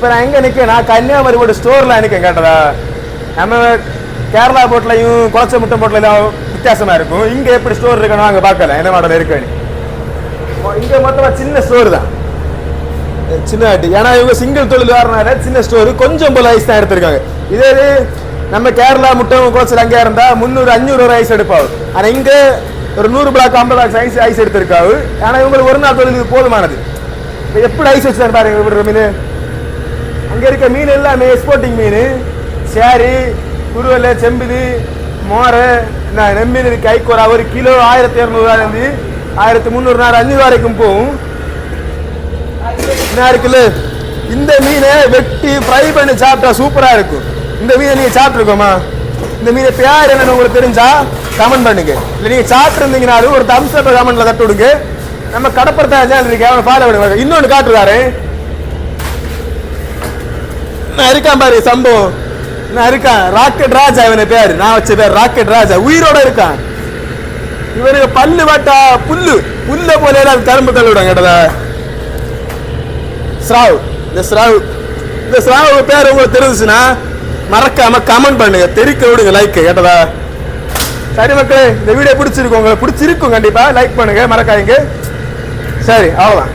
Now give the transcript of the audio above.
இப்போ நான் எங்கே நிற்கேன்? நான் கன்னியாகுமரி போட்டு ஸ்டோரில் நிற்கேன். கேட்டதா? நம்ம கேரளா போட்லையும் குளச்ச முட்டை போட்லையும் வித்தியாசமாக இருக்கும். இங்கே எப்படி ஸ்டோர் இருக்கணும் அங்கே பார்க்கல என்ன மாடல் இருக்குன்னு. இங்கே மொத்தமாக சின்ன ஸ்டோர் தான், சின்ன ஆட்டி. ஏன்னா இவங்க சிங்கிள் தொழில் வரனால சின்ன ஸ்டோரு, கொஞ்சம் போல் ஐஸ் தான் எடுத்திருக்காங்க. இதே நம்ம கேரளா முட்டை குளச்சல் அங்கே இருந்தால் 300-500 ஐஸ் எடுப்பாங்க. ஆனால் இங்கே ஒரு 100 பிளாக் 50 பிளாக் ஐஸ் எடுத்திருக்காரு. ஆனால் இவங்களுக்கு ஒரு நாள் தொழில் போதுமானது. இப்போ எப்படி ஐஸ் வச்சுதான் பாருங்க விடுற மீன். அங்கே இருக்க மீன் எல்லாமே எக்ஸ்போர்ட்டிங் மீன். சேரி, குருவல், செம்பிலி, மோரை, நெம்மீன் கைக்கோரா ஒரு கிலோ 1200 1300 500 வரைக்கும் போகும். என்ன இருக்குல்ல, இந்த மீனை வெட்டி ஃப்ரை பண்ணி சாப்பிட்டா சூப்பராக இருக்கும். இந்த மீனை நீங்கள் சாப்பிட்ருக்கோமா? இந்த மீனை பேர் என்னன்னு உங்களுக்கு தெரிஞ்சா கமெண்ட் பண்ணுங்க. இல்லை நீங்கள் சாப்பிட்ருந்தீங்கனாலும் ஒரு தம்ஸ் அப் கமெண்ட்ல தட்டு விடுங்க. நம்ம கடப்படத்தா சேனல் இருக்கு, அவனை ஃபாலோ பண்ணுவாங்க. இன்னொன்று காட்டுறாரு, நான் இருக்கான் பாரு சம்பவம். நான் இருக்கான் ராக்கெட் ராஜா, இவனை பேர் நான் வச்ச பேர் ராக்கெட் ராஜா. உயிரோட இருக்கான். இவனுக்கு பல்லு வாட்டா புல்ல போல கரும்பு தள்ளி விடாங்க. கேட்டதா? ஸ்ராவ். இந்த ஸ்ராவ் பேர் உங்களுக்கு தெரிஞ்சுச்சுன்னா மறக்காம கமெண்ட் பண்ணுங்க, தெரிக்க விடுங்க, லைக். கேட்டதா? சரி மக்களே, இந்த வீடியோ பிடிச்சிருக்கும், உங்களுக்கு பிடிச்சிருக்கும், கண்டிப்பா லைக் பண்ணுங்க, மறக்காதீங்க. சரி, அவ்வளோதான்.